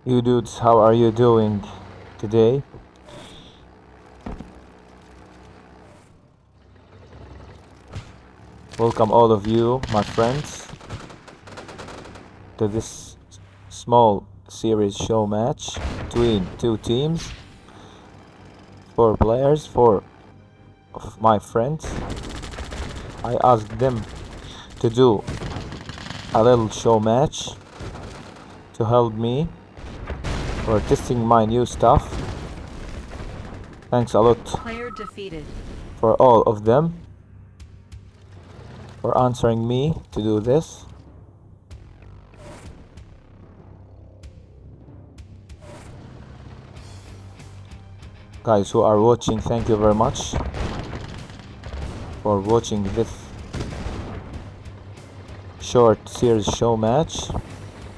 You dudes, how are you doing today? Welcome all of you, my friends, to this small series show match between two teams, 4 players, 4 of my friends. I asked them to do a little show match to help me for testing my new stuff. Thanks a lot Player defeated. for all of them for answering me to do this. Guys who are watching, thank you very much for watching this short series show match,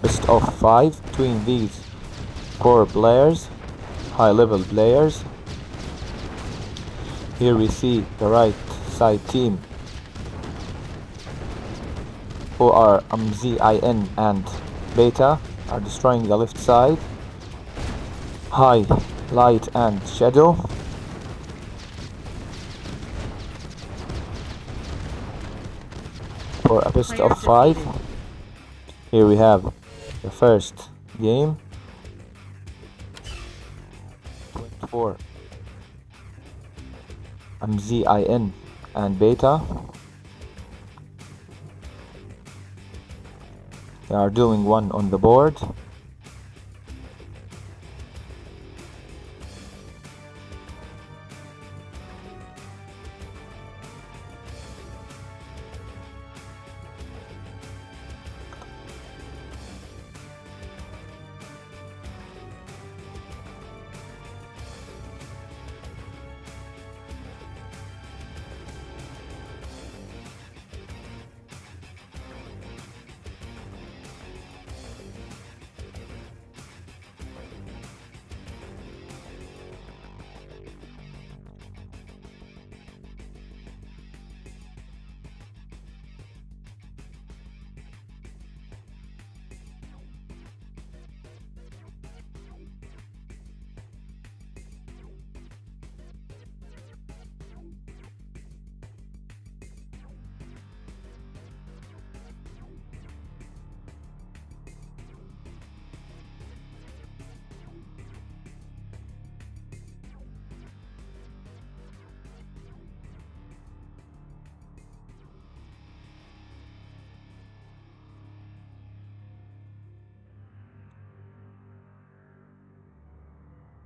best of 5 between these 4 players, high level players. Here we see the right side team who are Mzin and Beta are destroying the left side, high, light and shadow. For a best Player of 5. defeated. Here we have the first game. 24 Mzin and Beta. They are doing one on the board.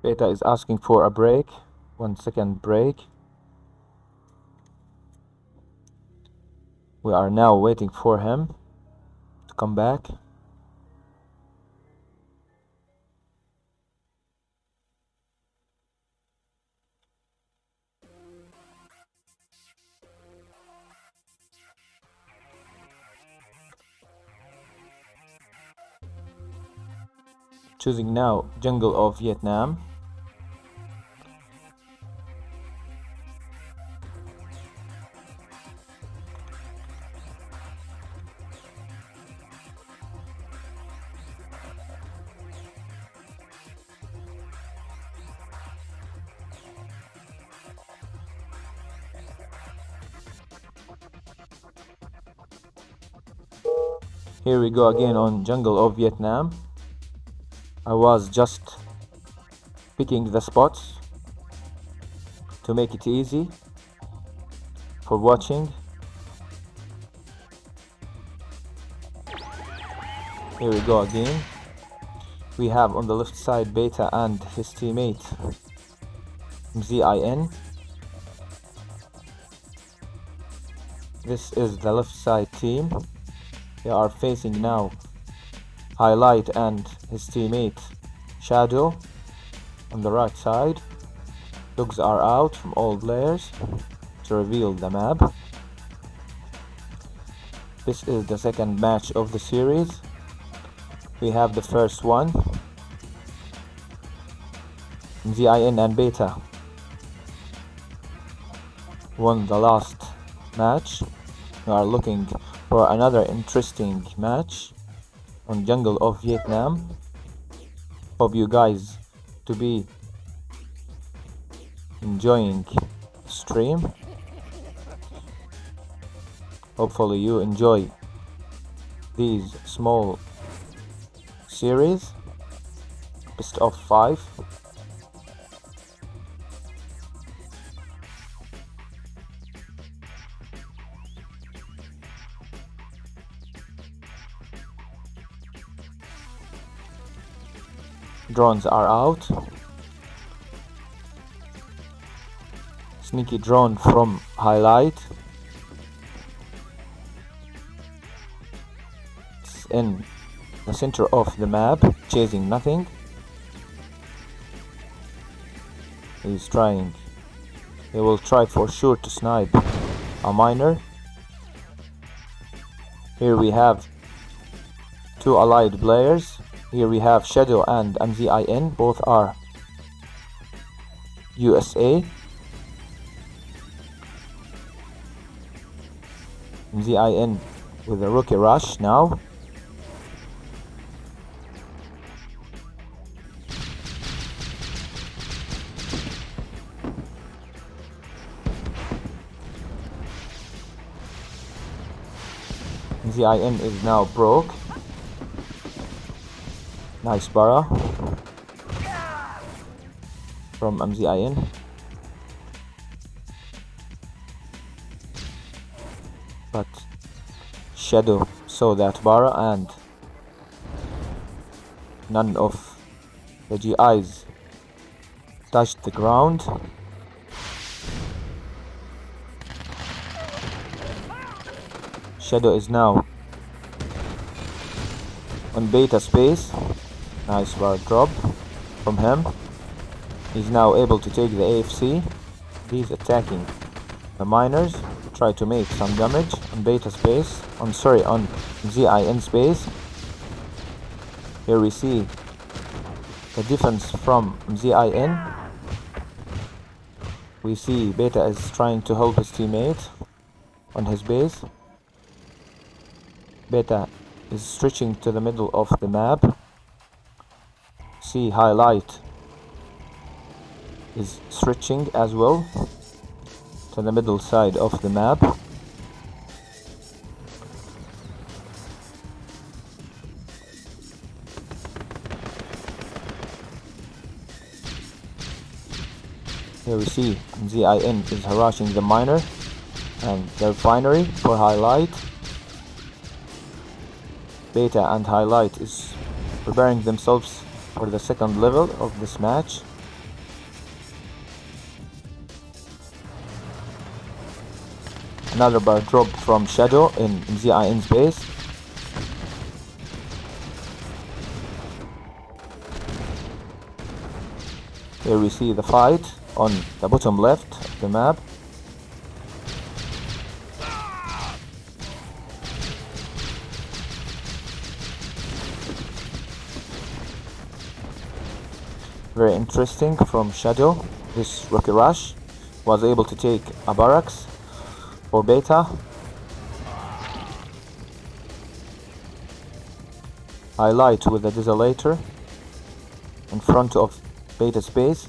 Beta is asking for a break. 1 second break. We are now waiting for him to come back. Choosing now Jungle of Vietnam. Here we go again on Jungle of Vietnam. I was just picking the spots to make it easy for watching. Here we go again. We have on the left side Beta and his teammate Mzin. This is the left side team. They are facing now Highlight and his teammate Shadow on the right side. Dogs are out from all players to reveal the map. This is the second match of the series. We have the first one, Mzin and Beta won the last match. We are looking for another interesting match on Jungle of Vietnam. Hope you guys to be enjoying the stream. Hopefully you enjoy these small series. best of 5. Drones are out. Sneaky drone from Highlight. It's in the center of the map, chasing nothing. He's trying. He will try for sure to snipe a miner. Here we have 2 allied players. Here we have Shadow and Mzin, both are USA. Mzin with a rookie rush now. Mzin is now broke. Nice bara from Mzin. But Shadow saw that bara and none of the GIs touched the ground. Shadow is now on beta space. Nice bar drop from him. He's now able to take the AFC. He's attacking the miners. Try to make some damage on beta space. On Mzin space. Here we see the defense from Mzin. We see Beta is trying to help his teammate on his base. Beta is stretching to the middle of the map. See Highlight is stretching as well to the middle side of the map. Here we see Mzin is harassing the miner and the refinery for Highlight. Beta and Highlight is preparing themselves for the second level of this match. Another bar drop from Shadow in Mzin's base. Here we see the fight on the bottom left of the map. Very interesting from Shadow. This rookie rush was able to take a barracks for Beta. Highlight with the desolator in front of Beta's base.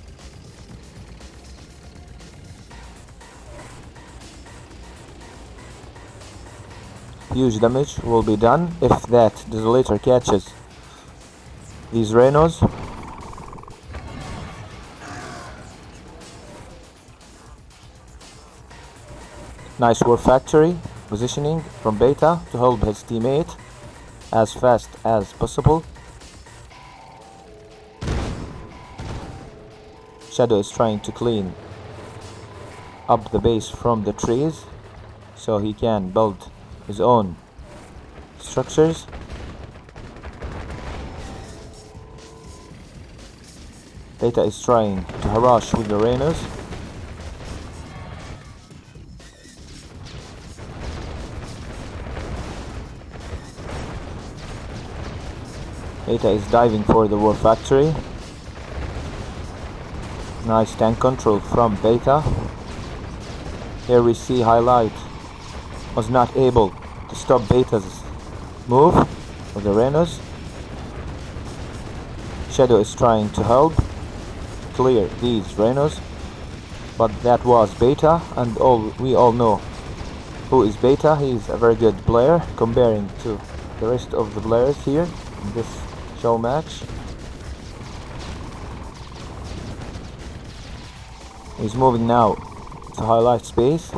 Huge damage will be done if that desolator catches these Rhinos. Nice war factory positioning from Beta to help his teammate as fast as possible. Shadow is trying to clean up the base from the trees so he can build his own structures. Beta is trying to harass with the Rhinos. Beta is diving for the war factory. Nice tank control from Beta. Here we see Highlight was not able to stop Beta's move with the Rhinos. Shadow is trying to help clear these Rhinos, but that was Beta, and we all know who is Beta. He is a very good player comparing to the rest of the players here in this show match. He's moving now to highlight space.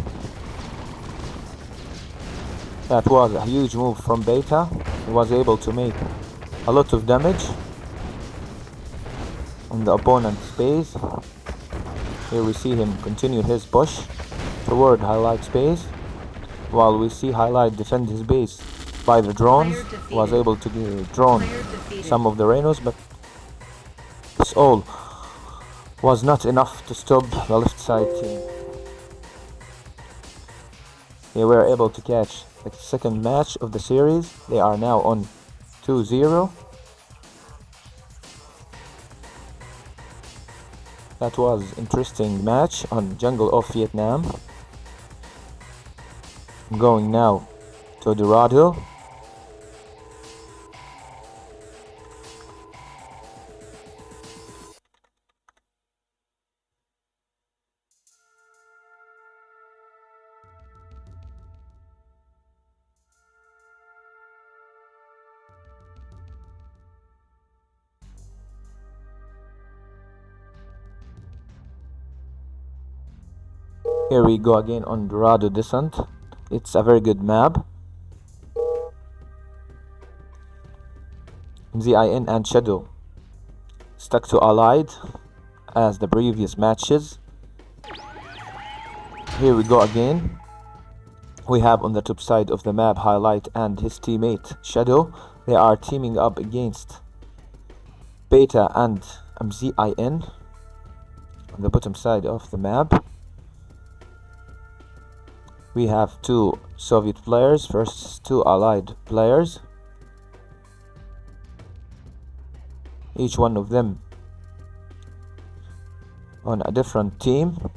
That was a huge move from Beta. He was able to make a lot of damage on the opponent's base. Here we see him continue his push toward highlight space, while we see highlight defend his base by the drones. Was able to drone some of the Rhinos, but this all was not enough to stop the left side team. They were able to catch the second match of the series. They are now on 2-0. That was interesting match on Jungle of Vietnam. I'm going now to Dorado. Here we go again on Dorado Descent. It's a very good map. Mzin and Shadow stuck to Allied as the previous matches. Here we go again. We have on the top side of the map Highlight and his teammate Shadow. They are teaming up against Beta and Mzin on the bottom side of the map. We have two Soviet players versus two Allied players. Each one of them on a different team.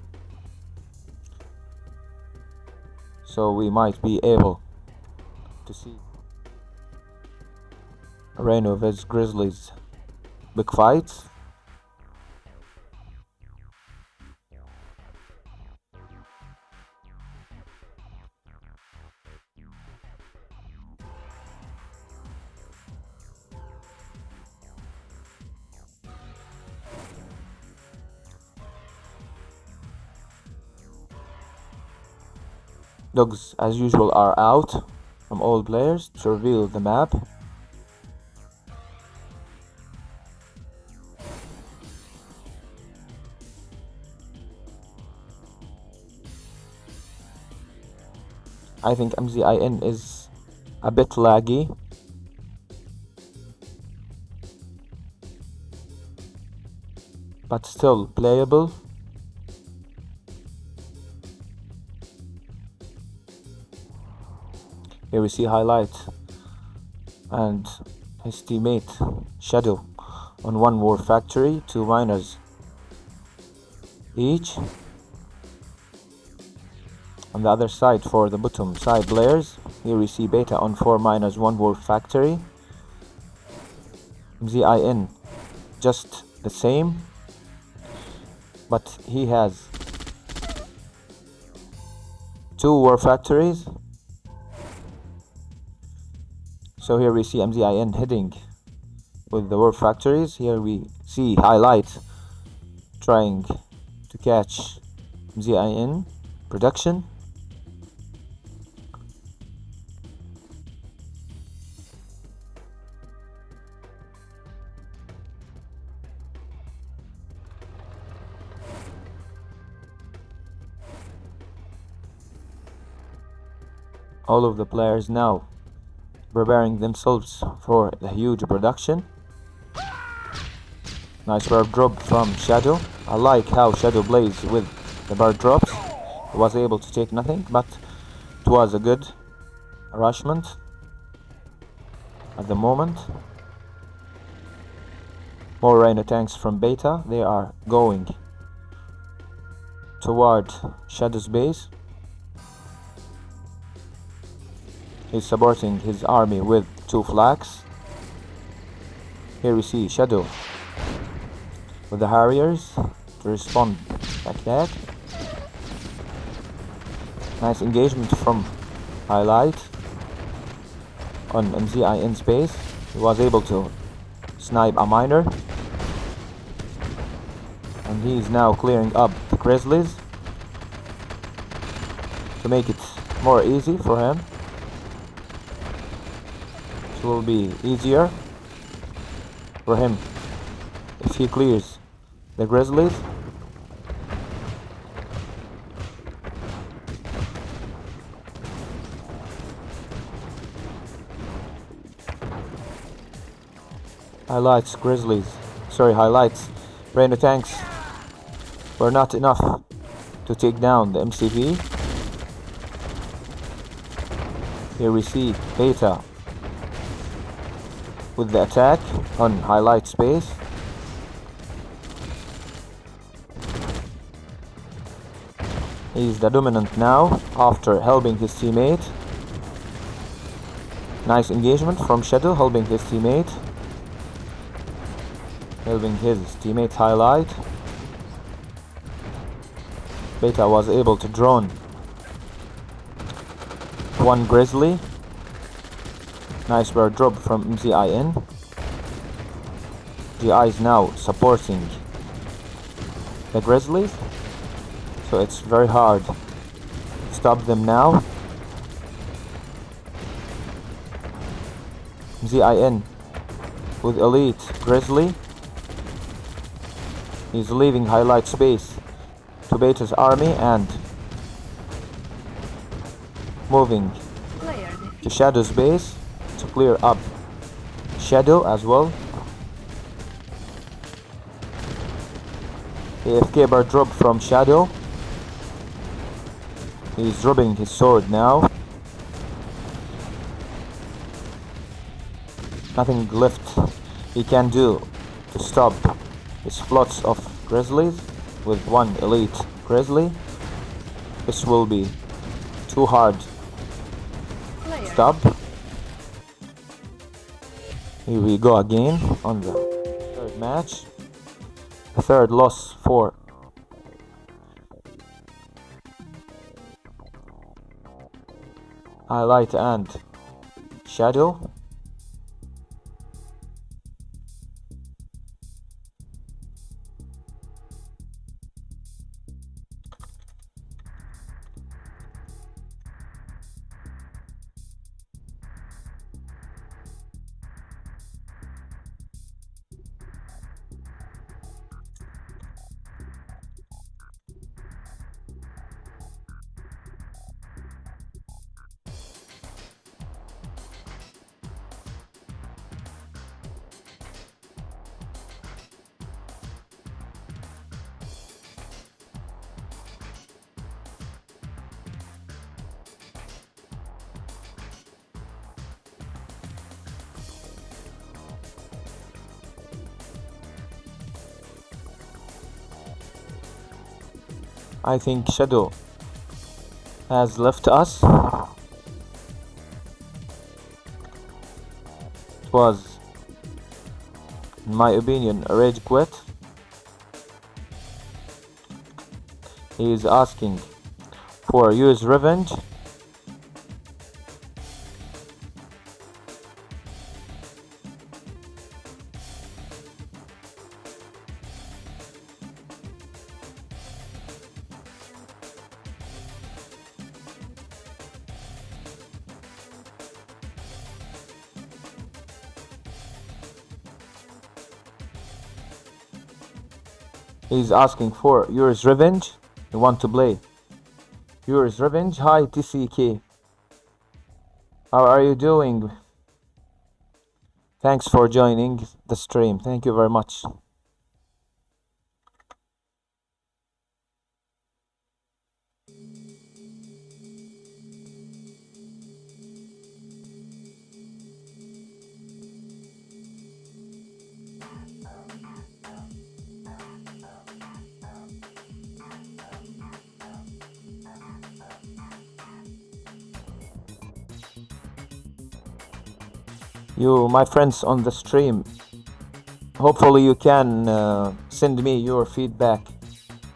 So we might be able to see Rhino vs Grizzlies big fights. Dogs, as usual, are out from all players to reveal the map. I think Mzin is a bit laggy. But still playable. Here we see Highlight and his teammate Shadow on one war factory, 2 miners each. On the other side, for the bottom side players, here we see Beta on 4 miners, 1 war factory. Mzin just the same, but he has 2 war factories. So here we see Mzin heading with the war factories. Here we see Highlight trying to catch Mzin production. All of the players now preparing themselves for the huge production. Nice bird drop from Shadow. I like how Shadow plays with the bird drops. He was able to take nothing, but it was a good rushment at the moment. More Rhino tanks from Beta. They are going toward Shadow's base. He's supporting his army with 2 flags. Here we see Shadow with the Harriers to respond like that. Nice engagement from Highlight on Mzin's base. He was able to snipe a miner. And And he's now clearing up the Grizzlies to make it more easy for him. It will be easier for him if he clears the Grizzlies. Highlights. Brain tanks were not enough to take down the MCV. Here we see Beta with the attack on highlight space. He's the dominant now after helping his teammate. Nice engagement from Shadow, helping his teammate highlight. Beta was able to drone one Grizzly. Nice bird drop from Mzin. GI is now supporting the Grizzlies, so it's very hard to stop them now. Mzin with elite Grizzly. He's leaving highlight space to Beta's army and moving to Shadow's base to clear up Shadow as well. AFK bar drop from Shadow. He's dropping his sword now. Nothing left he can do to stop his floods of Grizzlies with one elite Grizzly. This will be too hard to stop. Here we go again on the third match. The third loss for Highlight and Shadow. I think Shadow has left us. It was, in my opinion, a rage quit. He is asking for use revenge. He's asking for yours revenge. You want to play yours revenge? Hi TCK. How are you doing? Thanks for joining the stream. Thank you very much. You, my friends on the stream, hopefully you can send me your feedback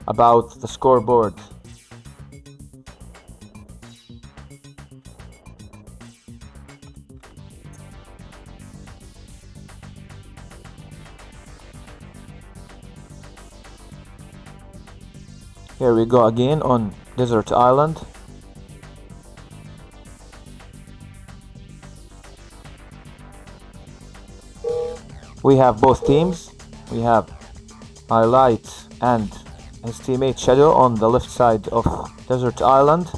about the scoreboard. Here we go again on Desert Island. We have both teams. We have Highlight and his teammate Shadow on the left side of Desert Island.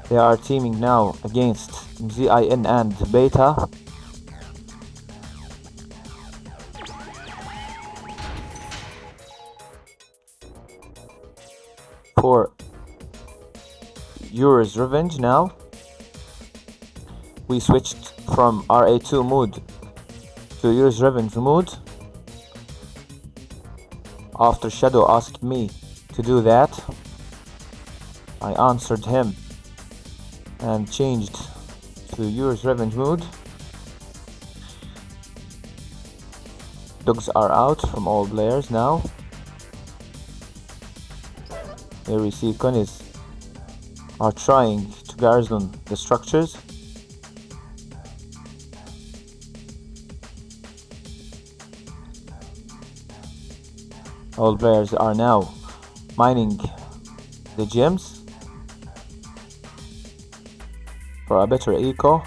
They are teaming now against Mzin and Beta. For Yuri's Revenge now. We switched from RA2 mode to Yuri's Revenge mode after Shadow asked me to do that. I answered him and changed to Yuri's Revenge mode. Dogs are out from all players now. Here we see Conies are trying to garrison the structures. All players are now mining the gems for a better eco.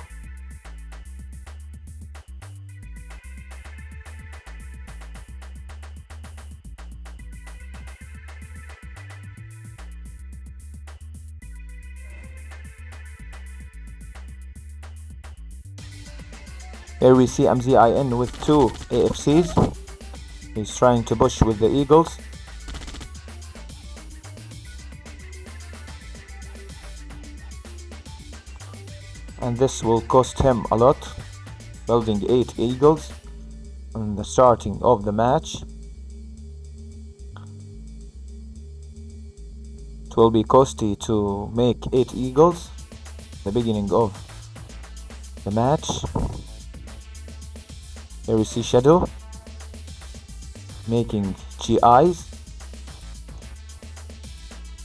Here we see Mzin with 2 AFCs. He's trying to push with the Eagles. And this will cost him a lot, building 8 Eagles on the starting of the match. It will be costly to make 8 Eagles at the beginning of the match. Here we see Shadow making GIs.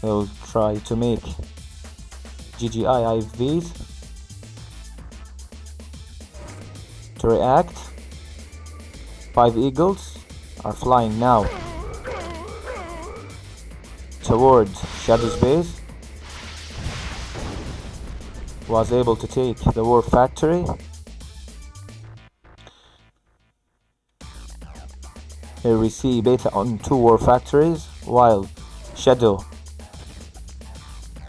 He'll try to make GGI IVs to react. 5 Eagles are flying now toward Shadow's base. Was able to take the war factory. Here we see Beta on 2 war factories, while Shadow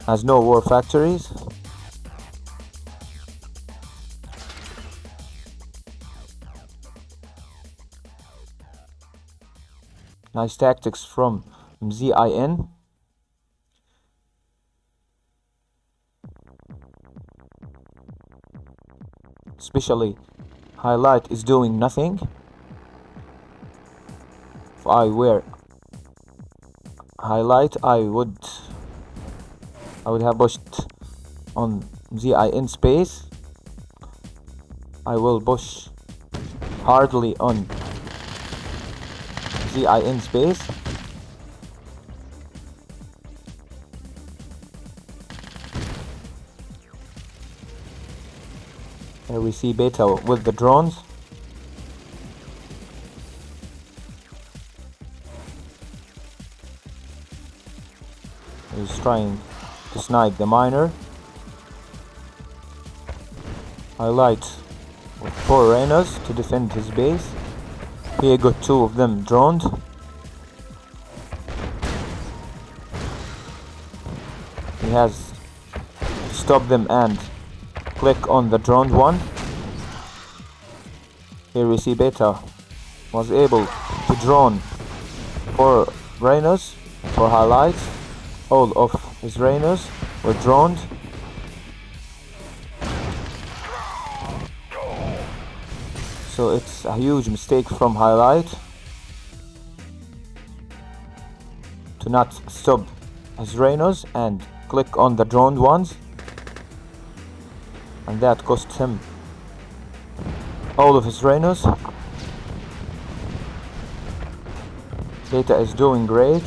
has no war factories. Nice tactics from Mzin. Especially Highlight is doing nothing. If I were Highlight, I would have pushed on Mzin space. I will push hardly on Mzin space. Here we see Beta with the drones. He's trying to snipe the miner. Highlight with 4 Rhinos to defend his base. He got 2 of them droned. He has to stop them and click on the droned one. Here we see Beta was able to drone 4 Rhinos for Highlight. All of his Rhinos were droned. So it's a huge mistake from Highlight to not stop his Rhinos and click on the droned ones, and that cost him all of his Rhinos. Beta is doing great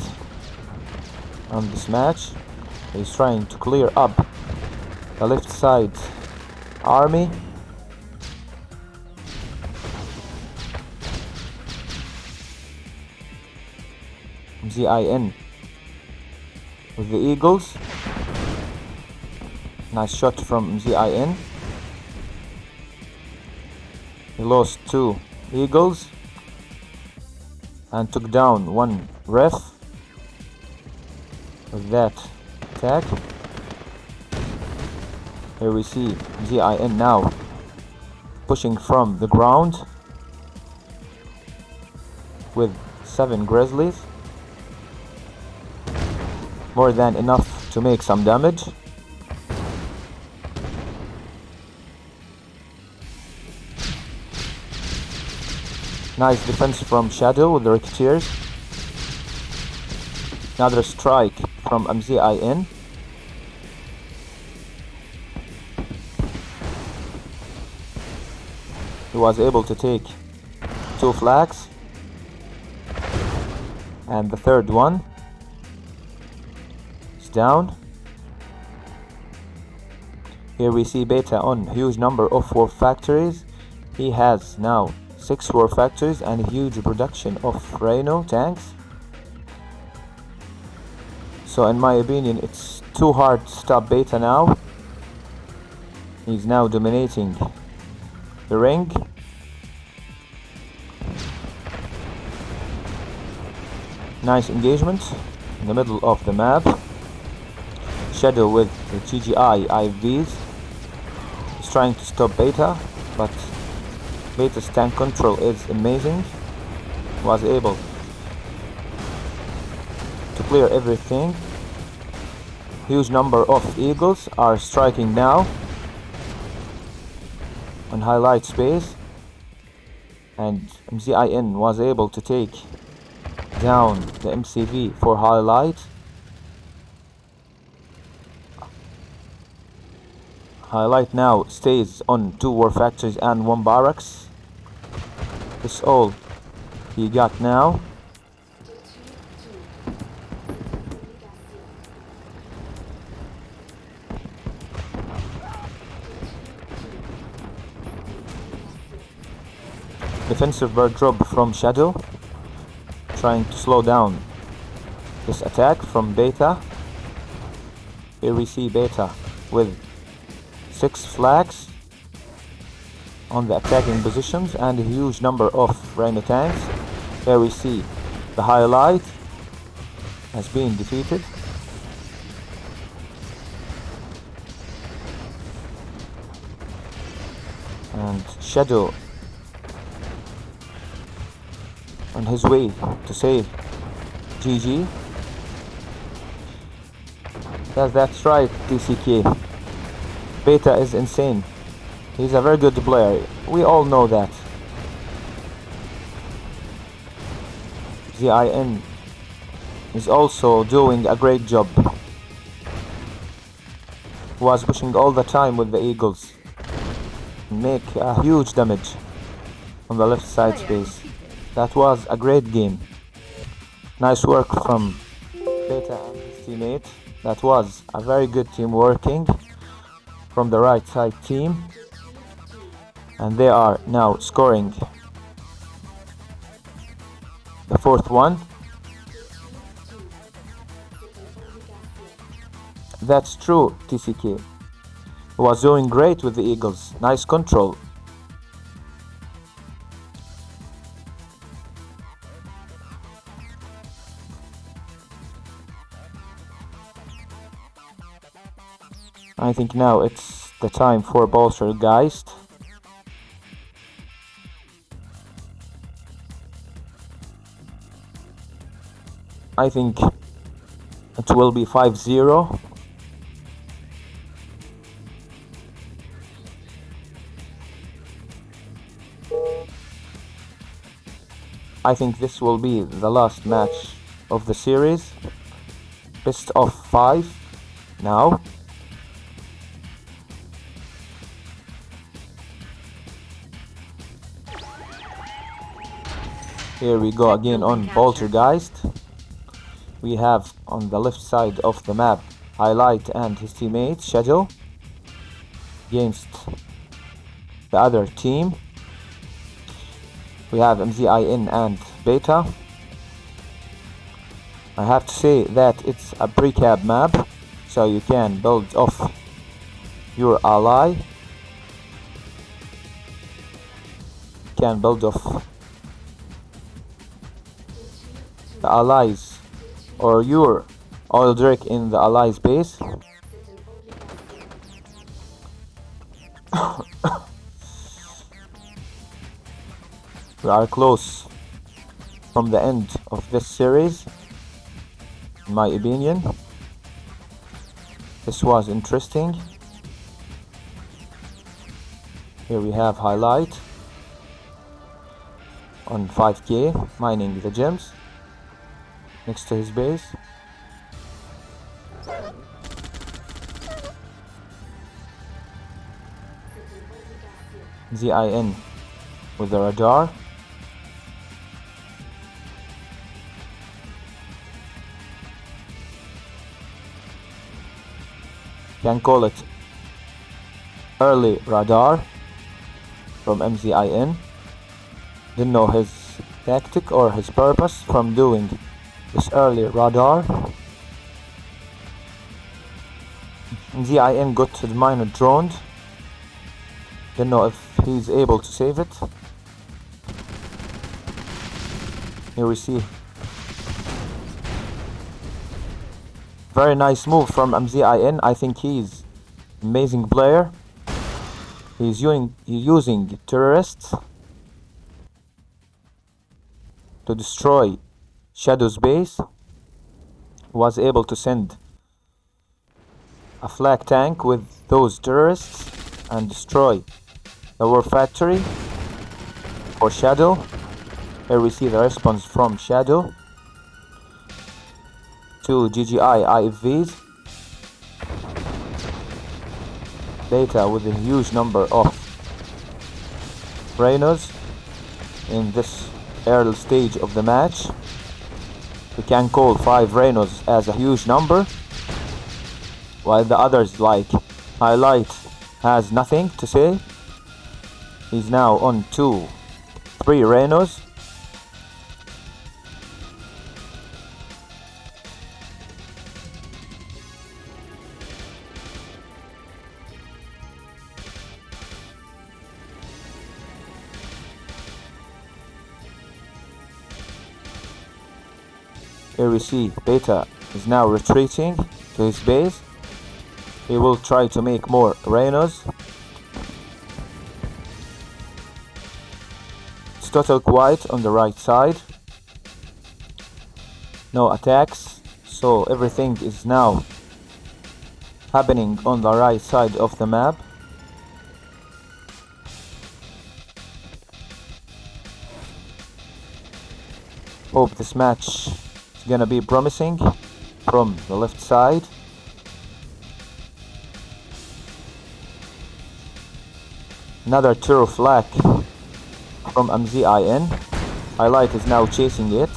on this match. He's trying to clear up the left side army. Mzin with the Eagles. Nice shot from Mzin. He lost 2 Eagles and took down 1 ref with that attack. Here we see Mzin now pushing from the ground with 7 Grizzlies. More than enough to make some damage. Nice defense from Shadow with the Ricketeers. Another strike from Mzin. He was able to take 2 flags. And the third one is down. Here we see Beta on huge number of war factories. He has now 6 war factories and a huge production of Rhino tanks. So in my opinion, it's too hard to stop Beta now. He's now dominating the ring. Nice engagement in the middle of the map. Shadow with the GGI IVs is trying to stop Beta, but Beta's tank control is amazing. Was able to clear everything. Huge number of Eagles are striking now on highlight space, and Mzin was able to take down the MCV for highlight. Highlight now stays on 2 war factories and 1 barracks. That's all he got now. Defensive bird drop from Shadow, trying to slow down this attack from Beta. Here we see Beta with 6 flags on the attacking positions and a huge number of Rhino tanks. Here we see the highlight has been defeated. And Shadow on his way to say GG. Yes, that's right, TCK. Beta is insane. He's a very good player. We all know that. Mzin is also doing a great job. He was pushing all the time with the Eagles. Make a huge damage on the left side space. That was a great game. Nice work from Beta and his teammate. That was a very good team working from the right side team. And they are now scoring the 4th one. That's true, TCK. He was doing great with the Eagles. Nice control. I think now it's the time for Poltergeist. I think it will be 5-0. I think this will be the last match of the series. Best of 5 now. Here we go again on Poltergeist. We have on the left side of the map Highlight and his teammate Shadow against the other team. We have Mzin and Beta. I have to say that it's a precab map, so you can build off your ally. You can build off the allies or your oil rig in the allies base. We are close from the end of this series, in my opinion. This was interesting. Here we have highlight on 5k mining the gems next to his base. Mzin with the radar. Can call it early radar from Mzin. Didn't know his tactic or his purpose from doing this early radar. Mzin got the miner droned. Didn't know if he's able to save it. Here we see. Very nice move from Mzin. I think he's an amazing player. He's using terrorists to destroy Shadow's base. Was able to send a flak tank with those terrorists and destroy the war factory for Shadow. Here we see the response from Shadow to GGI IFVs. Beta with a huge number of Rhinos in this early stage of the match. We can call 5 Rhinos as a huge number, while the others like Highlight has nothing to say. He's now on 2-3 Rhinos. Here we see Beta is now retreating to his base. He will try to make more Rhinos. It's total quiet on the right side. No attacks, so everything is now happening on the right side of the map. Hope this match is gonna be promising from the left side. Another turret flak from Mzin. Highlight is now chasing it.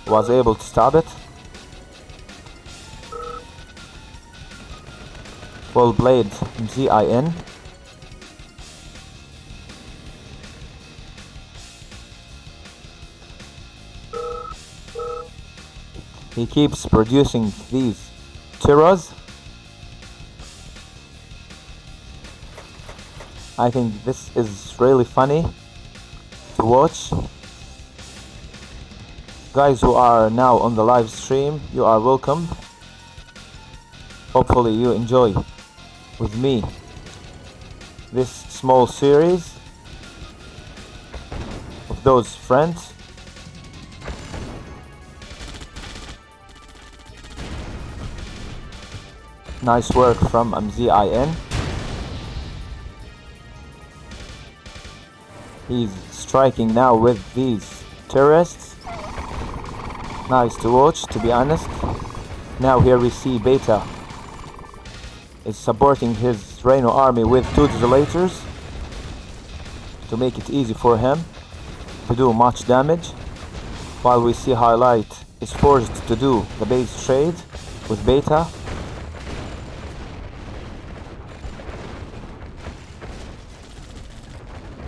Was able to stop it. Well played, Mzin. He keeps producing these Tiras. I think this is really funny to watch. Guys who are now on the live stream, you are welcome. Hopefully you enjoy with me this small series of those friends. Nice work from Mzin. He's striking now with these terrorists. Nice to watch, to be honest. Now here we see Beta is supporting his Rhino army with 2 desolators to make it easy for him to do much damage, while we see Highlight is forced to do the base trade with Beta.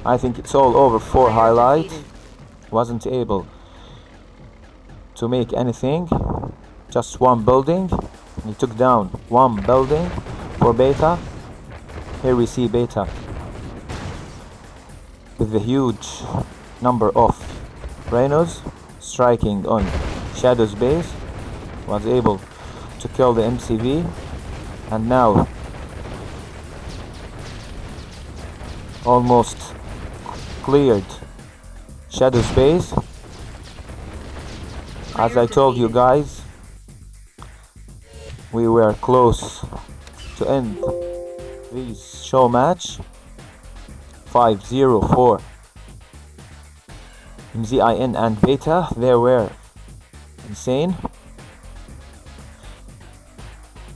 I think it's all over for Highlight. Wasn't able to make anything, just one building. He took down one building for Beta. Here we see Beta with the huge number of Rhinos striking on Shadow's base, was able to kill the MCV, and now almost cleared Shadow's base. As I told you guys, we were close to end this show match 5-0 for Mzin and Beta. They were insane.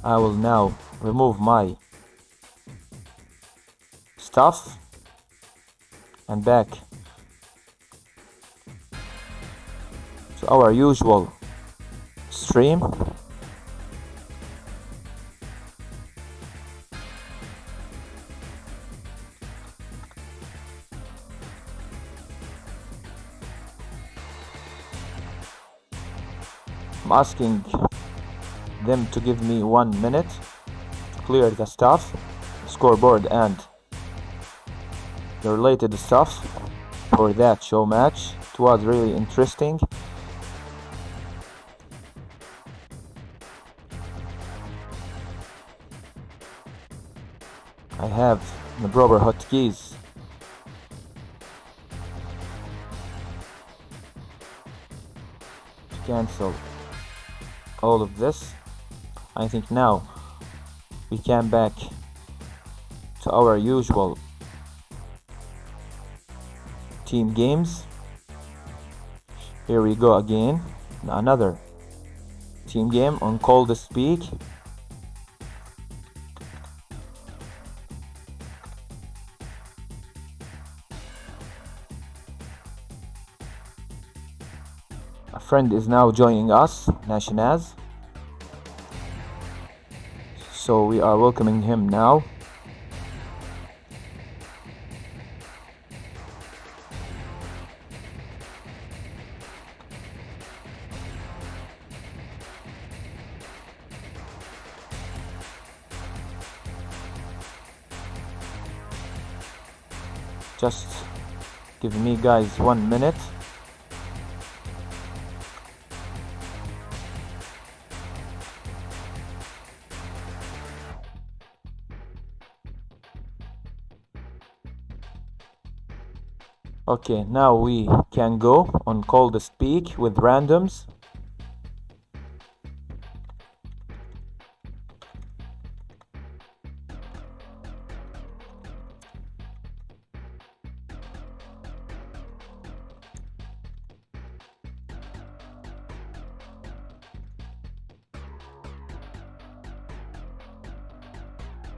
I will now remove my stuff and back to our usual stream. I'm asking them to give me 1 minute to clear the stuff, scoreboard and the related stuff for that show match. It was really interesting. I have the proper hotkeys to cancel all of this. I think now we can back to our usual team games. Here we go again, another team game on Coldest Peak. A friend is now joining us, Nashinaz. So we are welcoming him now. Just give me guys 1 minute. Okay, now we can go on Coldest Peak with randoms.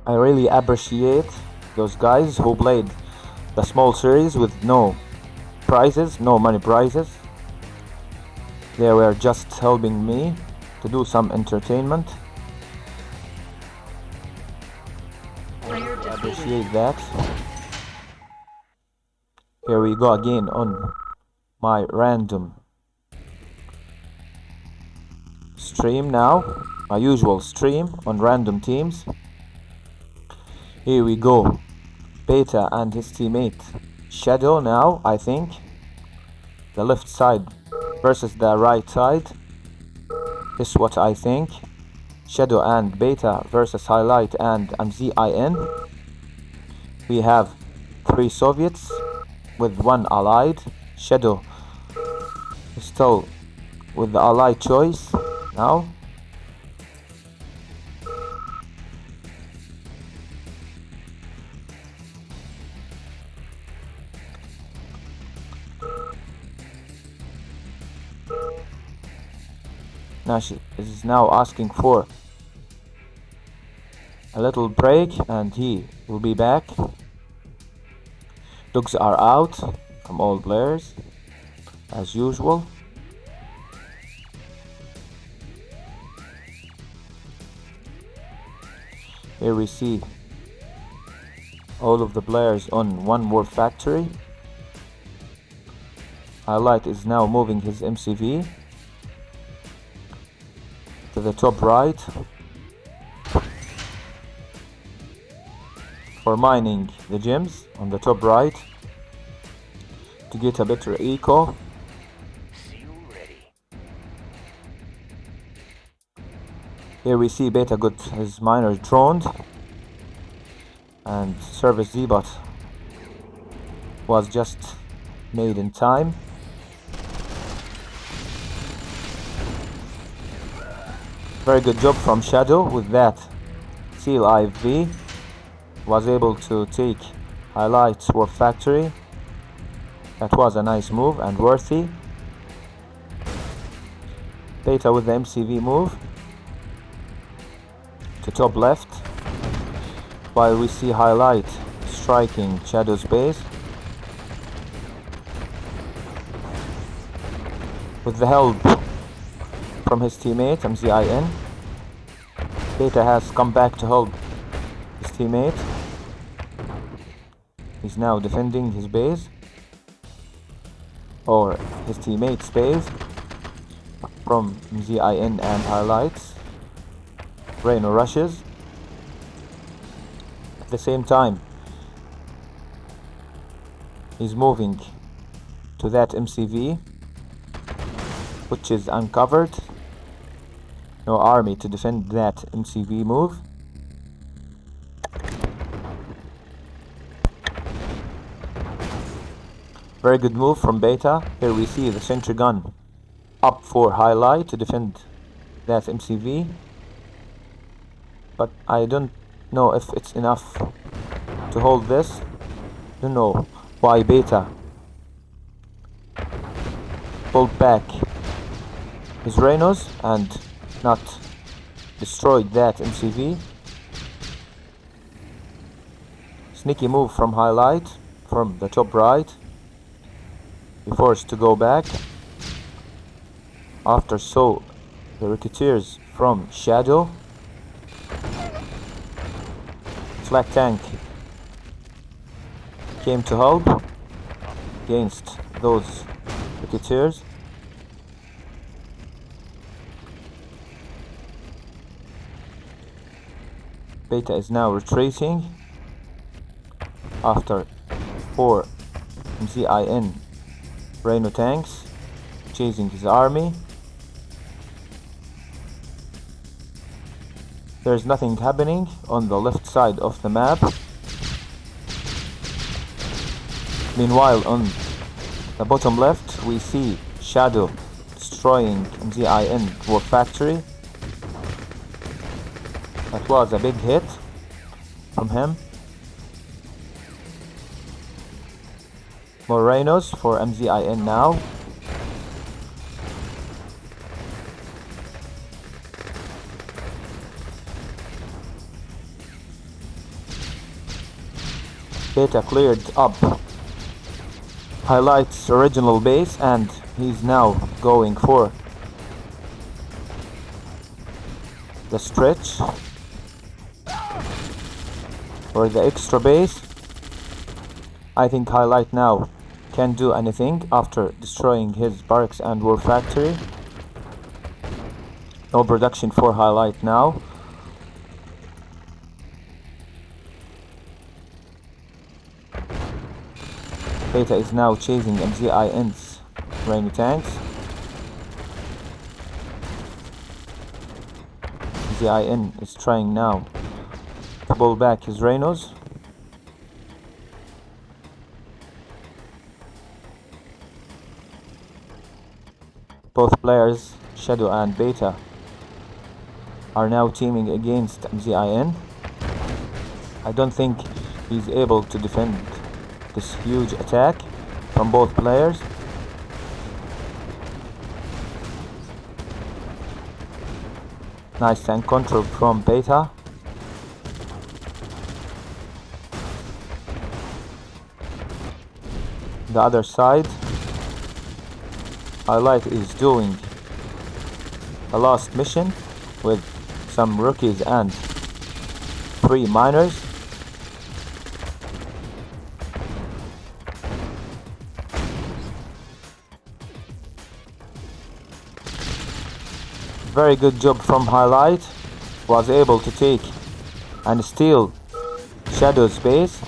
I really appreciate those guys who played the small series with no prizes, no money prizes. They were just helping me to do some entertainment. I appreciate that. Here we go again on my random stream now, my usual stream on random teams. Here we go, Beta and his teammate Shadow now, I think. The left side versus the right side. This is what I think. Shadow and Beta versus Highlight and Mzin. We have 3 Soviets with 1 allied. Shadow is still with the allied choice now. Nash is now asking for a little break and he will be back. Dogs are out from all players as usual. Here we see all of the players on one more factory. Highlight is now moving his MCV to the top right for mining the gems on the top right to get a better eco. Here we see Beta got his miners droned and service Z-bot was just made in time. Very good job from Shadow with that Seal IV. Was able to take Highlight's Warp Factory. That was a nice move and worthy. Beta with the MCV move to top left, while we see Highlight striking Shadow's base. With the help from his teammate Mzin, Beta has come back to help his teammate. He's now defending his base, or his teammate's base, from Mzin and Highlights. Reno rushes. At the same time, he's moving to that MCV, which is uncovered. No army to defend that MCV move. Very good move from Beta. Here we see the sentry gun up for Highlight to defend that MCV. But I don't know if it's enough to hold this. Don't know why Beta pulled back his Rhinos and not destroyed that MCV. Sneaky move from Highlight from the top right. He forced to go back after saw the Ricketeers from Shadow. Flak tank came to help against those Ricketeers. Beta is now retreating after 4 Mzin Rhino tanks chasing his army. There's nothing happening on the left side of the map. Meanwhile, on the bottom left, we see Shadow destroying Mzin Warp Factory. That was a big hit from him. More Rhinos for Mzin now. Beta cleared up Highlight's original base and he's now going for the stretch or the extra base. I think Highlight now can't do anything after destroying his barracks and war factory. No production for Highlight now. Beta is now chasing Mzin's Rhino tanks. Mzin is trying now to pull back his Rhinos. Both players, Shadow and Beta, are now teaming against Mzin. I don't think he's able to defend this huge attack from both players. Nice tank control from Beta. The other side, Highlight is doing a last mission with some rookies and 3 miners. Very good job from Highlight. Was able to take and steal Shadow's base.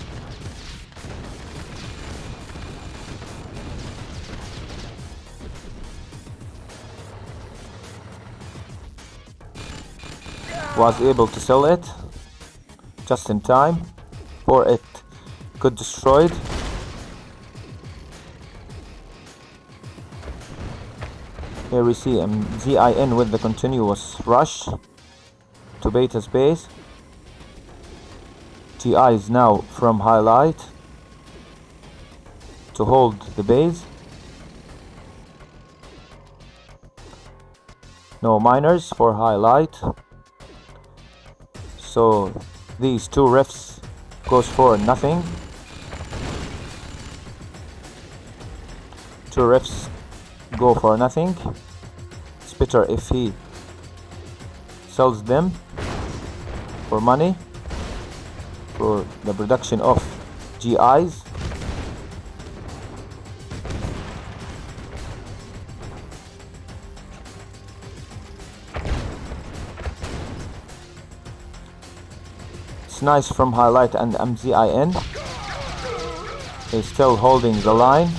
Was able to sell it just in time for it got destroyed. Here we see Mzin with the continuous rush to Beta's base. GI is now from Highlight to hold the base. No miners for Highlight. So these two rifts goes for nothing. Two rifts go for nothing. It's better if he sells them for money for the production of GIs. It's nice from Highlight and Mzin. He's still holding the line.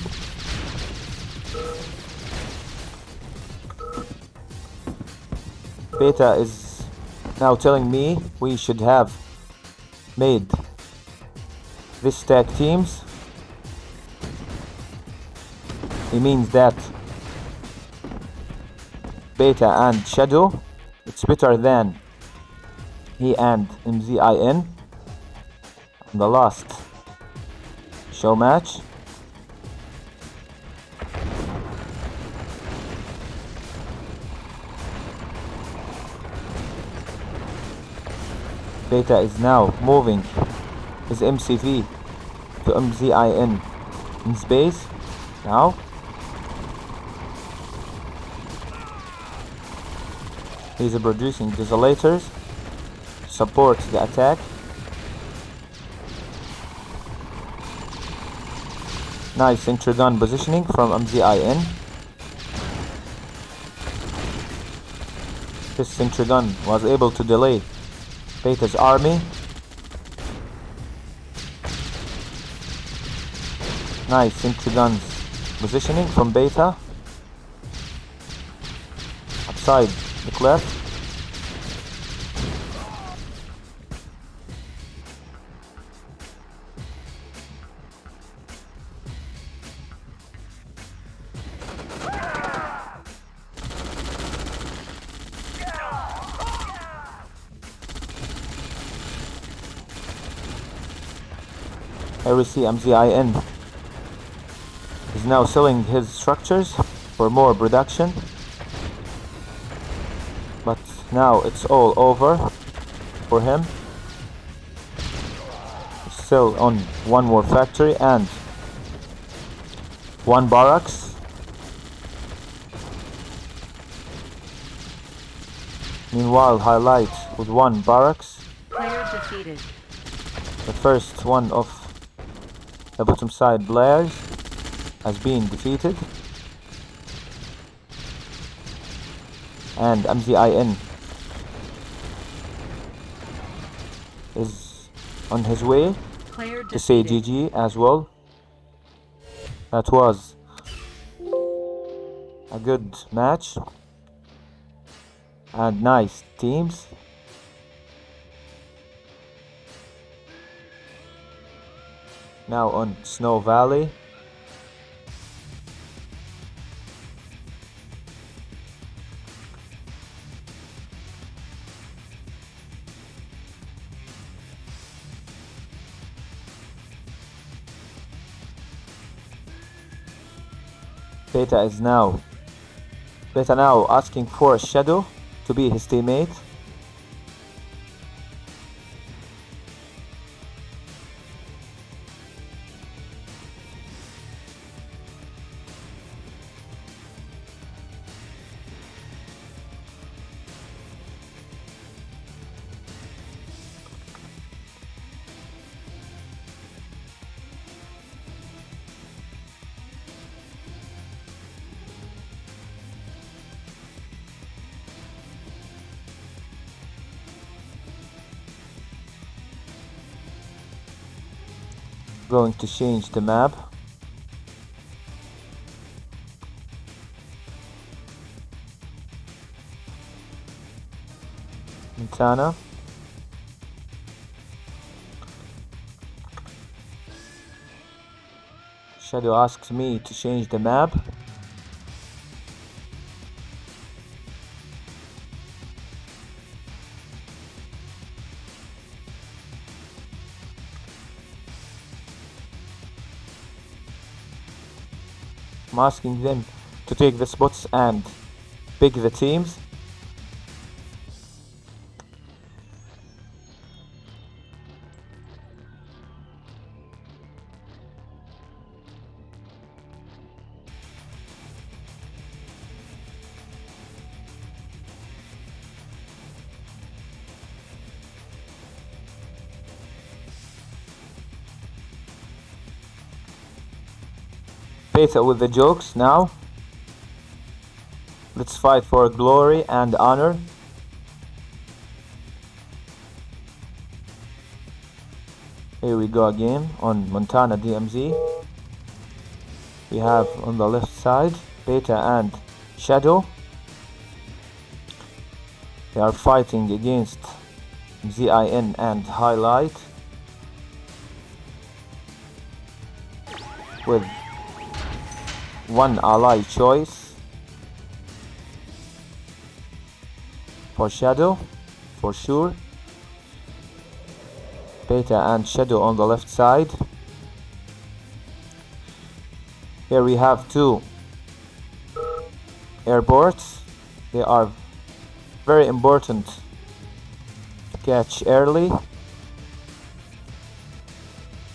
Beta is now telling me we should have made this tag teams. It means that Beta and Shadow, it's better than he and Mzin in the last show match. Beta is now moving his MCV to Mzin in space now. He's producing desolators to support the attack. Nice intra-gun positioning from Mzin. This intra-gun was able to delay Beta's army. Nice intra-guns positioning from Beta. Upside the cliff. Here we see Mzin is now selling his structures for more production, but now it's all over for him. He's still on one more factory and one barracks. Meanwhile, Highlight with one barracks. Player defeated. The first one of the bottom side players has been defeated, and Mzin is on his way to say GG as well. That was a good match and nice teams. Now on Snow Valley. Beta now asking for Shadow to be his teammate. Going to change the map. Montana. Shadow asks me to change the map. I'm asking them to take the spots and pick the teams. Beta with the jokes now. Let's fight for glory and honor. Here we go again on Montana DMZ. We have on the left side Beta and Shadow. They are fighting against Mzin and Highlight with one ally choice for Shadow, for sure. Beta and Shadow on the left side. Here we have two airports. They are very important to catch early,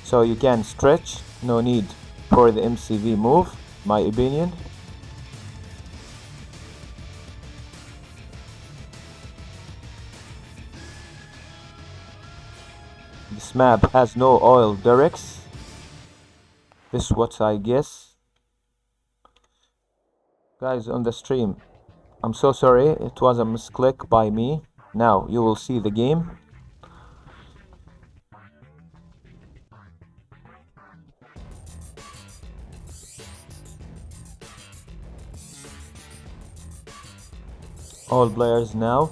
so you can stretch. No need for the MCV move, my opinion. This map has no oil derricks. This is what I guess. Guys on the stream, I'm so sorry, it was a misclick by me. Now you will see the game. All players now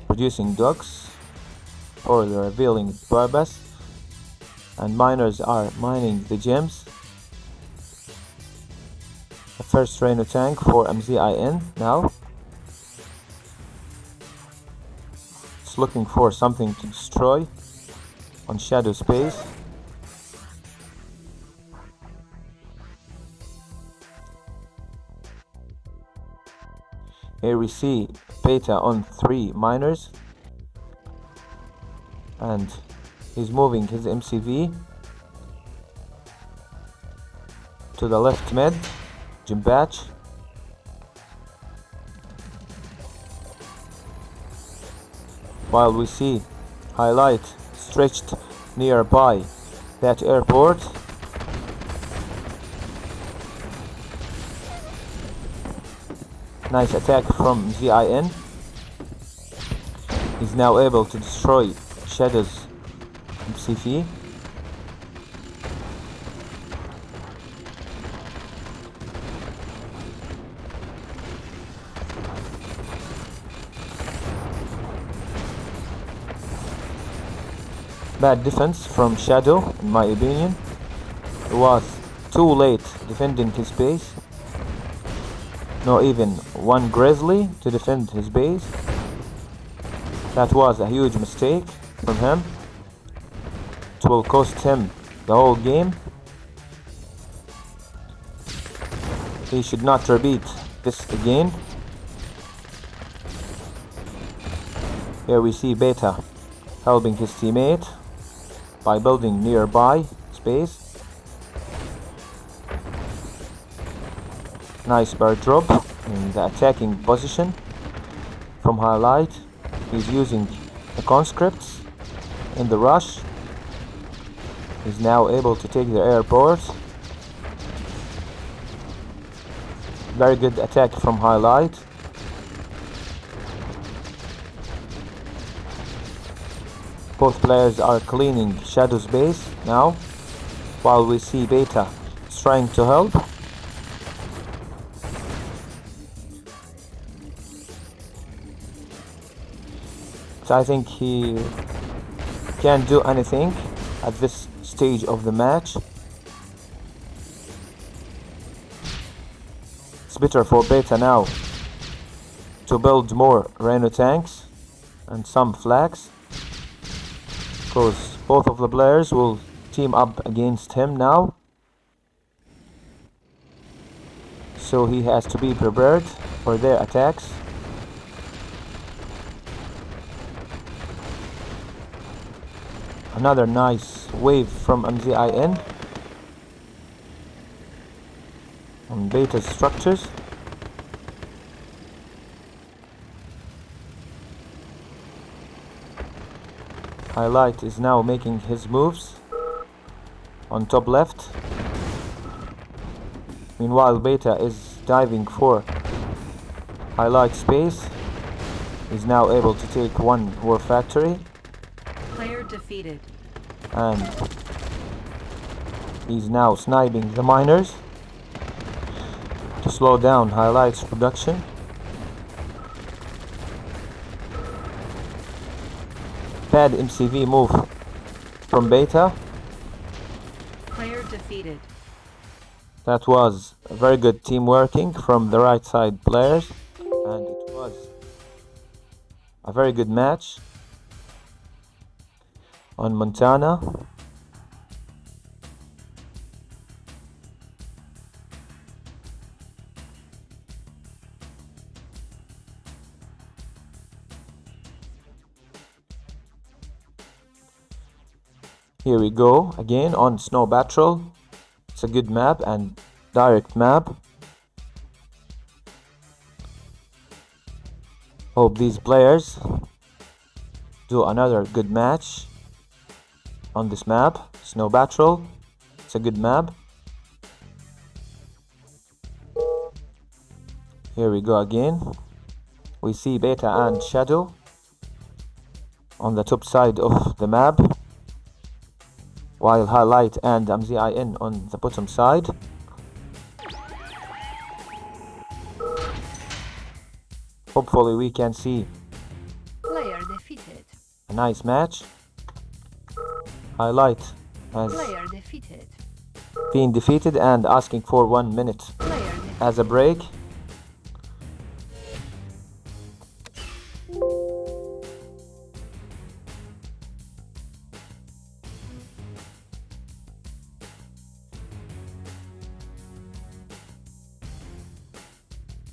producing dogs for the revealing purpose, and miners are mining the gems. The first Rhino tank for Mzin now. It's looking for something to destroy on Shadow space. Here we see Beta on 3 miners, and he's moving his MCV to the left mid, gym patch. While we see Highlight stretched nearby that airport. Nice attack from Mzin. He's now able to destroy Shadow's MCV. Bad defense from Shadow, in my opinion. He was too late defending his base. Not even one Grizzly to defend his base. That was a huge mistake from him. It will cost him the whole game. He should not repeat this again. Here we see Beta helping his teammate by building nearby space. Nice bird drop in the attacking position from Highlight. He's using the conscripts in the rush. He's now able to take the airport. Very good attack from Highlight. Both players are cleaning Shadow's base now. while we see Beta is trying to help. But I think he can't do anything at this stage of the match. It's better for Beta now to build more Rhino tanks and some flags, because both of the players will team up against him now. So he has to be prepared for their attacks. Another nice wave from Mzin on Beta's structures. Highlight is now making his moves on top left. Meanwhile, Beta is diving for Highlight space. He's now able to take one war factory. Player defeated. And he's now sniping the miners to slow down Highlight's production. Bad MCV move from Beta. Player defeated. That was a very good team working from the right side players, and it was a very good match on Montana. Here we go again on Snow Patrol. It's a good map and direct map. Hope these players do another good match on this map. Snow Patrol. It's a good map. Here we go again. We see Beta and Shadow on the top side of the map, while Highlight and Mzin on the bottom side. Hopefully we can see Player defeated. a nice match. Highlight has Player defeated. been defeated and asking for 1 minute Player defeated. as a break.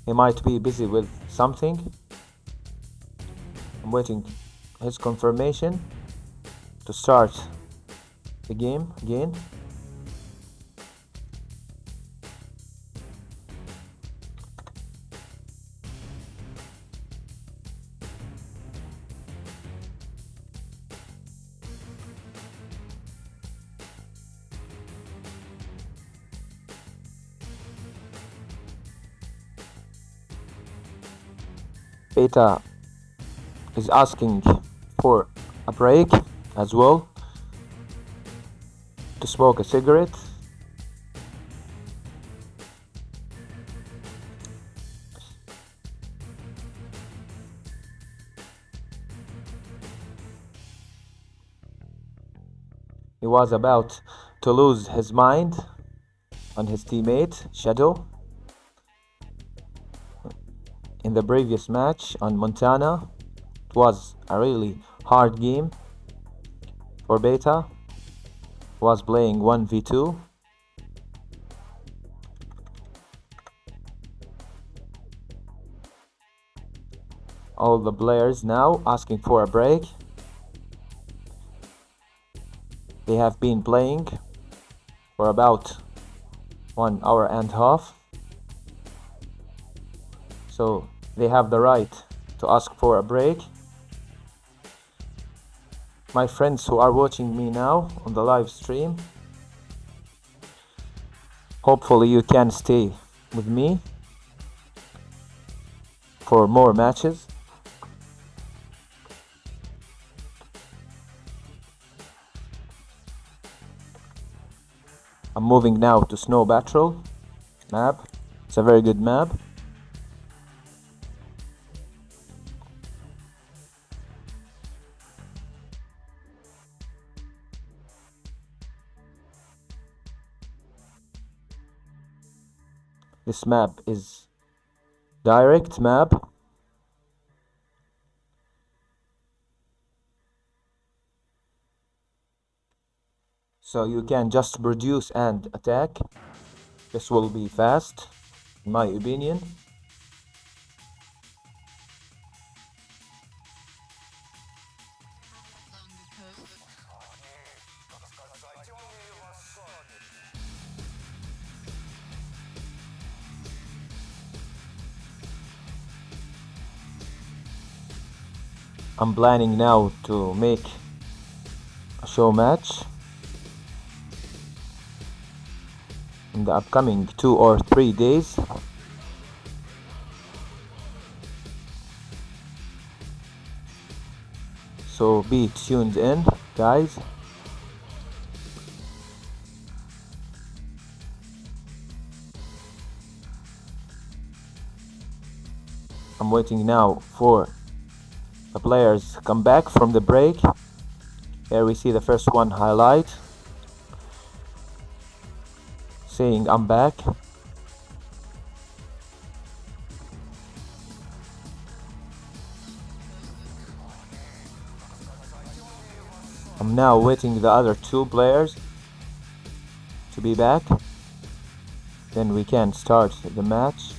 He might be busy with something. I'm waiting his confirmation to start the game again. Beta is asking for a break as well, to smoke a cigarette. He was about to lose his mind on his teammate Shadow in the previous match on Montana. It was a really hard game for Beta. Was playing 1v2. All the players now asking for a break. They have been playing for about 1 hour and a half, so they have the right to ask for a break. My friends who are watching me now on the live stream, hopefully you can stay with me for more matches. moving now to Snow Patrol map. It's a very good map. This map is direct map. So you can just produce and attack. This will be fast, in my opinion. I'm planning now to make a show match in the upcoming 2 or 3 days. So be tuned in, guys. I'm waiting now for the players come back from the break. Here we see the first one highlight saying I'm back. I'm now waiting the other 2 players to be back. Then we can start the match.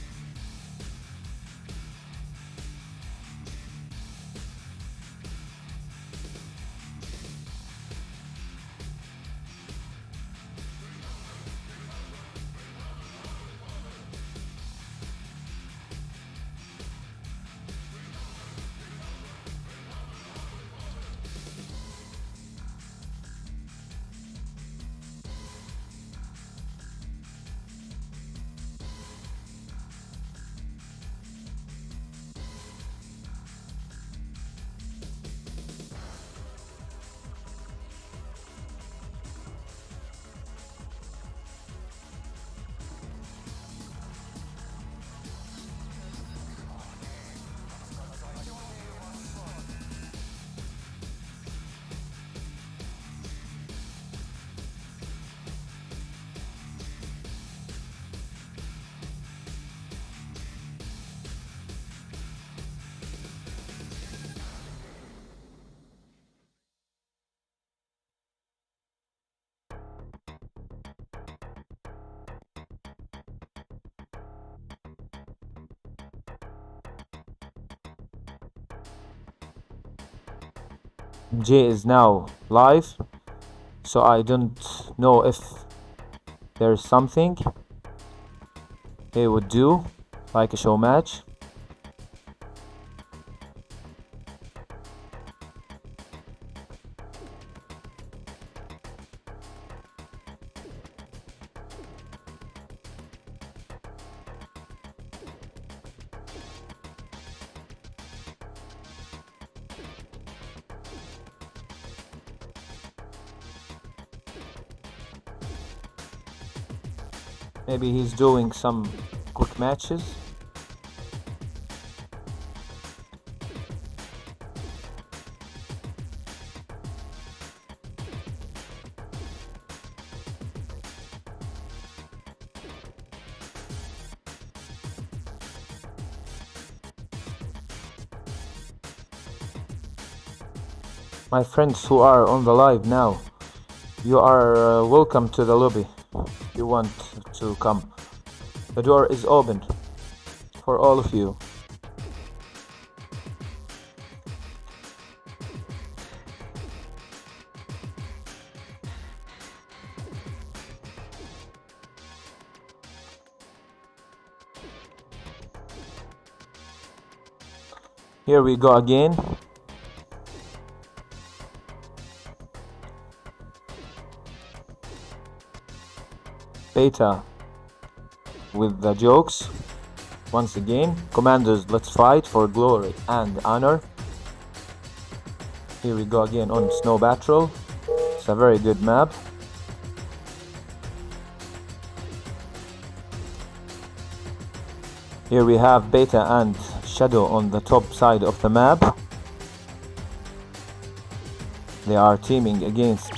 J is now live, so I don't know if there's something he would do, like a show match. Maybe he's doing some quick matches. My friends who are on the live now, you are welcome to the lobby if you want to come. The door is open for all of you. Here we go again. Beta with the jokes. Once again, commanders, let's fight for glory and honor. Here we go again on Snow Patrol. It's a very good map. Here we have Beta and Shadow on the top side of the map. They are teaming against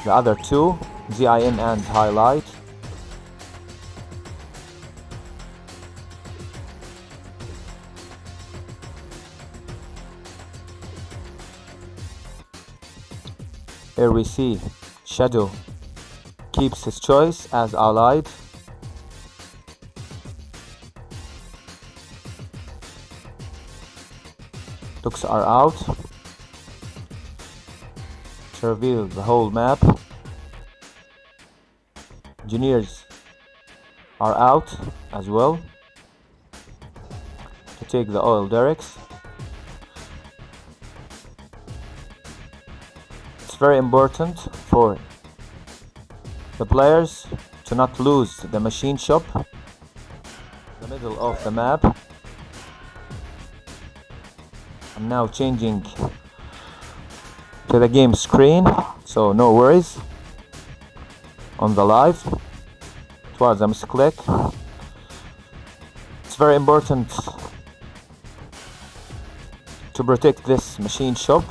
the other two, Zin and Highlight. Here we see Shadow keeps his choice as allied. Looks are out to reveal the whole map. Engineers are out as well to take the oil derricks. It's very important for the players to not lose the machine shop in the middle of the map. I'm now changing to the game screen, so no worries on the live. It was a misclick. It's very important to protect this machine shop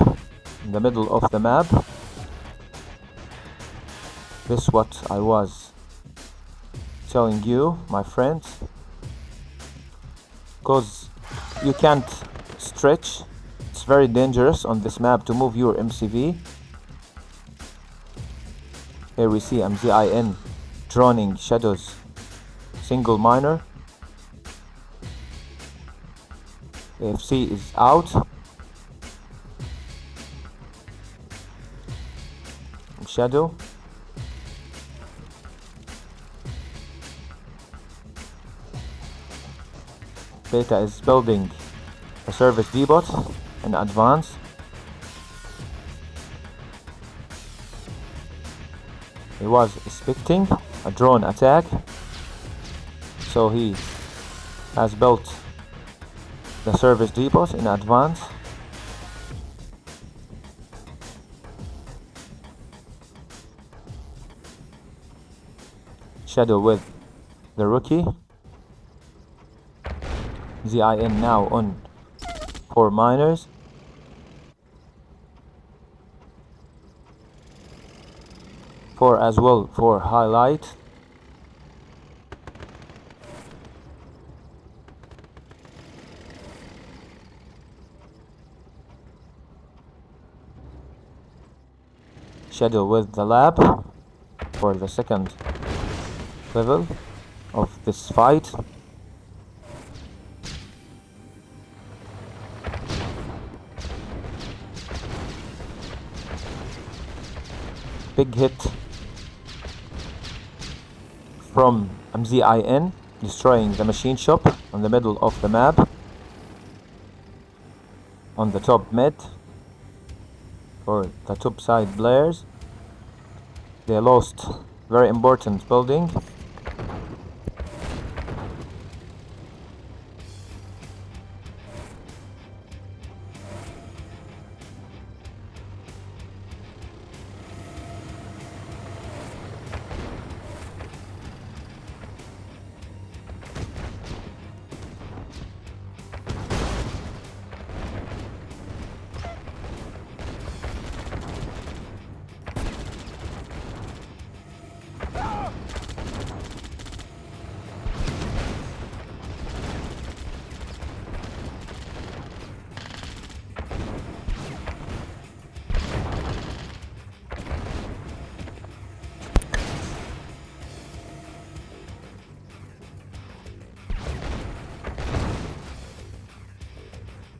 in the middle of the map. This is what I was telling you, my friends, because you can't stretch. It's very dangerous on this map to move your MCV. Here we see Mzin droning Shadow's single miner. AFC is out. Shadow. Beta is building a service depot in advance. He was expecting a drone attack, so he has built the service depot in advance. Shadow with the rookie. Zin now on 4 miners. Four as well for Highlight. Shadow with the lab for the second level of this fight. Big hit from Mzin, destroying the machine shop on the middle of the map on the top mid for the top side players. They lost very important building.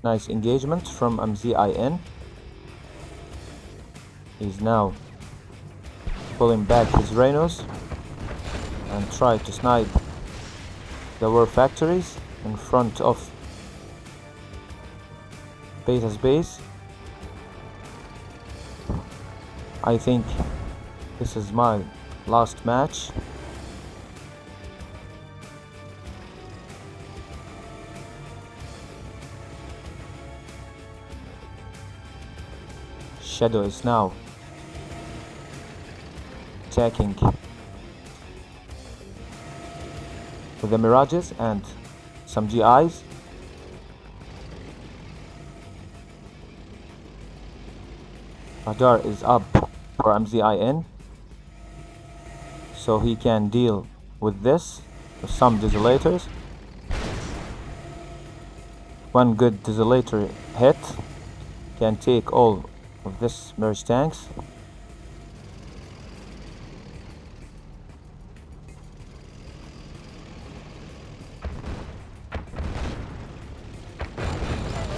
Nice engagement from Mzin. He's now pulling back his Rhinos and try to snipe the war factories in front of Beta's base. I think this is my last match. Shadow is now attacking with the mirages and some GIs. Radar is up for Mzin, so he can deal with this with some desolators. One good desolator hit can take all of this merge tanks.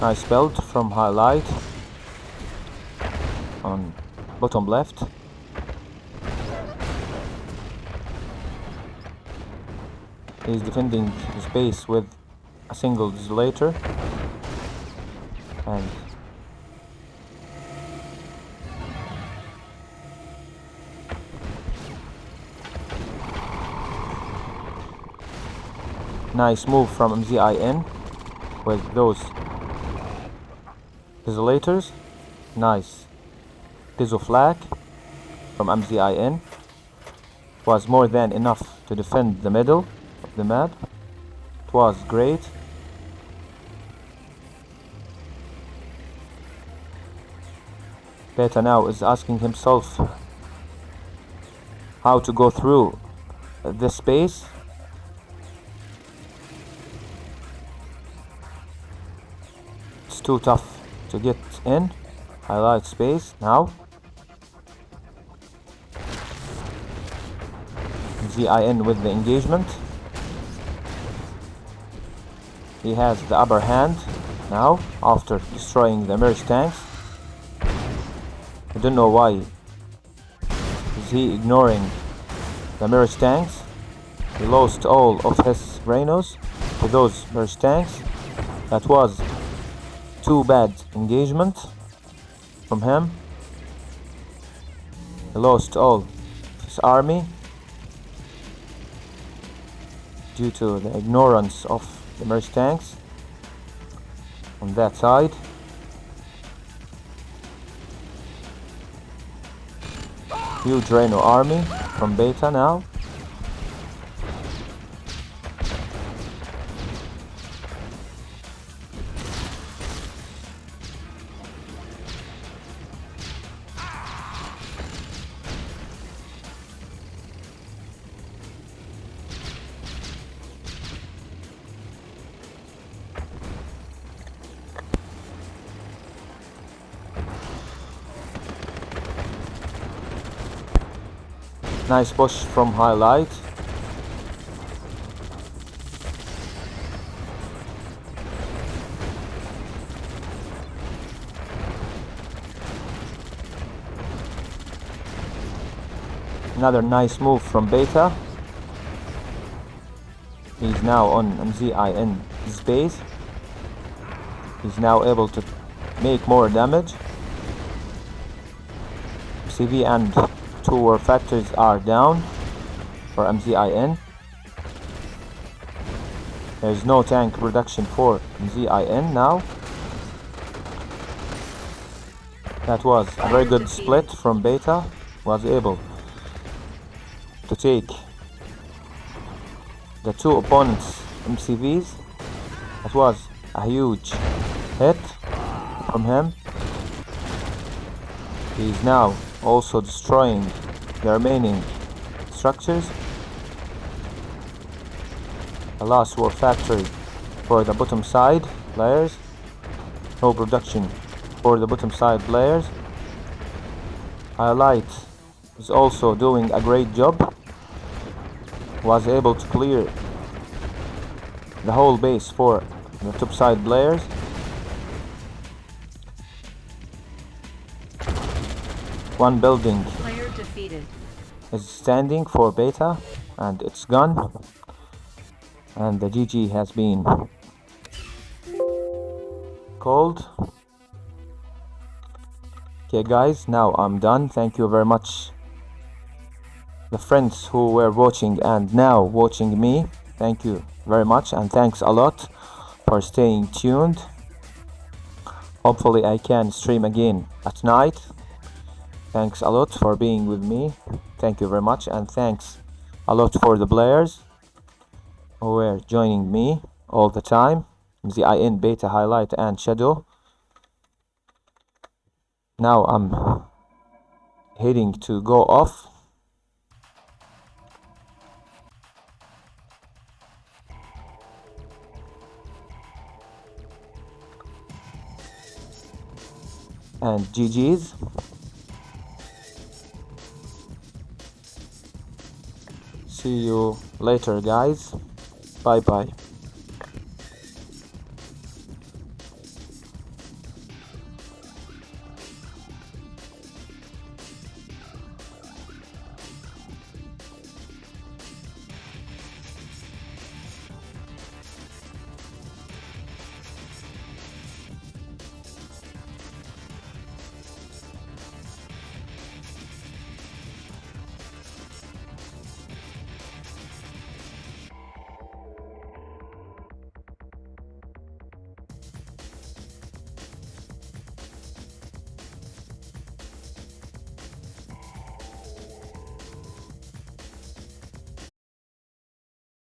Nice build from Highlight on bottom left. He's defending his base with a single desolator, and nice move from Mzin with those desolators. Nice Deso flag from Mzin was more than enough to defend the middle of the map. It was great. Beta now is asking himself how to go through this space. It's too tough to get in. Highlight space now. Mzin with the engagement. He has the upper hand now after destroying the merge tanks. I don't know why is he ignoring the merge tanks. He lost all of his Rhinos to those merge tanks. That was too bad engagement from him. He lost all his army due to the ignorance of the merge tanks on that side. Huge Rhino army from Beta now. Nice push from Highlight. Another nice move from Beta. He's now on Mzin's base. He's now able to make more damage. CV and two war factors are down for Mzin. There's no tank reduction for Mzin now. That was a very good split from Beta. Was able to take the two opponents' MCVs. That was a huge hit from him. He's now also destroying the remaining structures. A last war factory for the bottom side players. No production for the bottom side players. Highlight is also doing a great job. Was able to clear the whole base for the top side players. One building Player defeated. is standing for Beta and it's gone, and the GG has been called. Okay guys, now I'm done. Thank you very much, the friends who were watching and now watching me. Thank you very much, and thanks a lot for staying tuned. Hopefully I can stream again at night. Thanks a lot for being with me. Thank you very much, and thanks a lot for the players who were joining me. all the time. Mzin beta highlight and shadow. Now I'm heading to go off. And GG's. See you later, guys. Bye bye.